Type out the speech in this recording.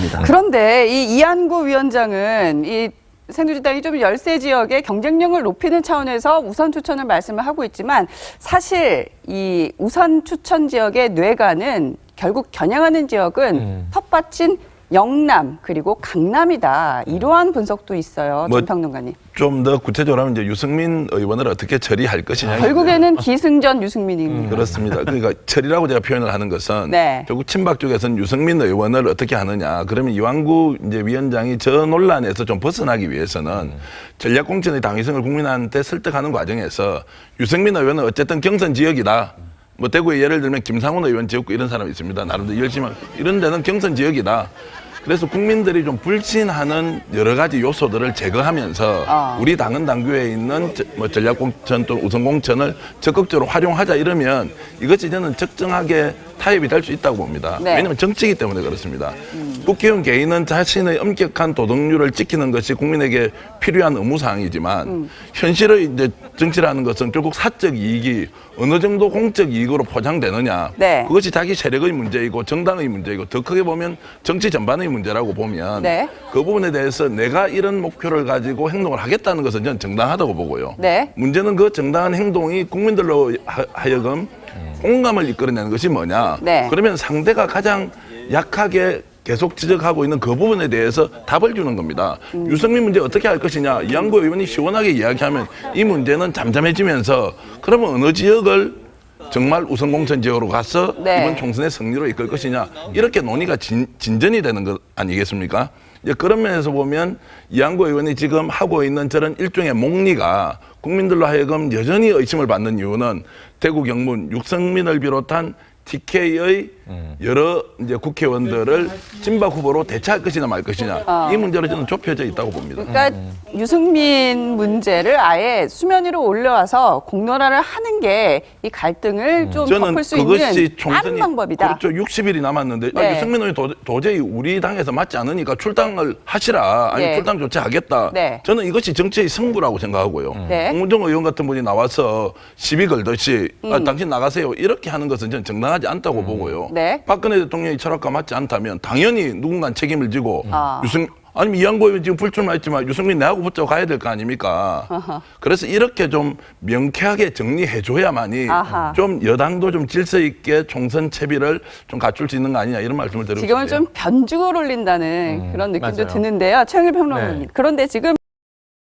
있습니다. 그런데 이 이한구 위원장은 이 새누리당이 좀 열세 지역의 경쟁력을 높이는 차원에서 우선 추천을 말씀을 하고 있지만 사실 이 우선 추천 지역의 뇌관은 결국 겨냥하는 지역은 텃밭인 영남 그리고 강남이다. 이러한 분석도 있어요. 정 평론가님. 좀 더 구체적으로 하면 이제 유승민 의원을 어떻게 처리할 것이냐. 결국에는 기승전 유승민입니다. 그렇습니다. 그러니까 처리라고 제가 표현을 하는 것은 네. 결국 친박 쪽에서는 유승민 의원을 어떻게 하느냐. 그러면 이완구 이제 위원장이 저 논란에서 좀 벗어나기 위해서는 전략공천의 당위성을 국민한테 설득하는 과정에서 유승민 의원은 어쨌든 경선 지역이다. 뭐 대구에 예를 들면 김상훈 의원 지역구 이런 사람이 있습니다. 나름대로 열심히 이런 데는 경선 지역이다. 그래서 국민들이 좀 불신하는 여러 가지 요소들을 제거하면서 우리 당은 당규에 있는 뭐 전략공천 또는 우선공천을 적극적으로 활용하자 이러면 이것이 저는 적정하게 타협이 될 수 있다고 봅니다. 네. 왜냐하면 정치이기 때문에 그렇습니다. 국회의원 개인은 자신의 엄격한 도덕률을 지키는 것이 국민에게 필요한 의무사항이지만 현실의 이제 정치라는 것은 결국 사적 이익이 어느 정도 공적 이익으로 포장되느냐. 네. 그것이 자기 세력의 문제이고 정당의 문제이고 더 크게 보면 정치 전반의 문제라고 보면 네. 그 부분에 대해서 내가 이런 목표를 가지고 행동을 하겠다는 것은 저는 정당하다고 보고요. 네. 문제는 그 정당한 행동이 국민들로 하여금 공감을 이끌어내는 것이 뭐냐. 네. 그러면 상대가 가장 약하게 계속 지적하고 있는 그 부분에 대해서 답을 주는 겁니다. 유승민 문제 어떻게 할 것이냐. 이한구 의원이 시원하게 이야기하면 이 문제는 잠잠해지면서 그러면 어느 지역을 정말 우선공천 지역으로 가서 네. 이번 총선의 승리로 이끌 것이냐. 이렇게 논의가 진전이 되는 것 아니겠습니까? 이제 그런 면에서 보면 이한구 의원이 지금 하고 있는 저런 일종의 목리가 국민들로 하여금 여전히 의심을 받는 이유는 대구 경문 유승민을 비롯한 TK의 여러 이제 국회의원들을 친박 후보로 대체할 것이냐 말 것이냐 이 문제로 저는 좁혀져 있다고 봅니다. 그러니까 유승민 문제를 아예 수면 위로 올려와서 공론화를 하는 게 이 갈등을 좀 저는 덮을 수 그것이 있는 총선이 다른 방법이다. 그렇죠. 60일이 남았는데 네. 유승민 의원이 도저히 우리 당에서 맞지 않으니까 출당을 하시라. 아니 네. 출당 조치하겠다. 네. 저는 이것이 정치의 승부라고 생각하고요. 네. 홍문정 의원 같은 분이 나와서 시비 걸듯이 당신 나가세요. 이렇게 하는 것은 저는 정당하지 않다고 보고요. 네. 박근혜 대통령이 철학과 맞지 않다면 당연히 누군가 책임을 지고 유승 아니면 이한구 의원 지금 불출마했지만 유승민 내하고 붙잡고 가야 될 거 아닙니까? 그래서 이렇게 좀 명쾌하게 정리해줘야만이 아하. 좀 여당도 좀 질서 있게 총선 채비를 좀 갖출 수 있는 거 아니냐 이런 말씀을 드리고 지금은 싶네요. 좀 변죽을 올린다는 그런 느낌도 맞아요. 드는데요. 최영일 평론가님. 네. 그런데 지금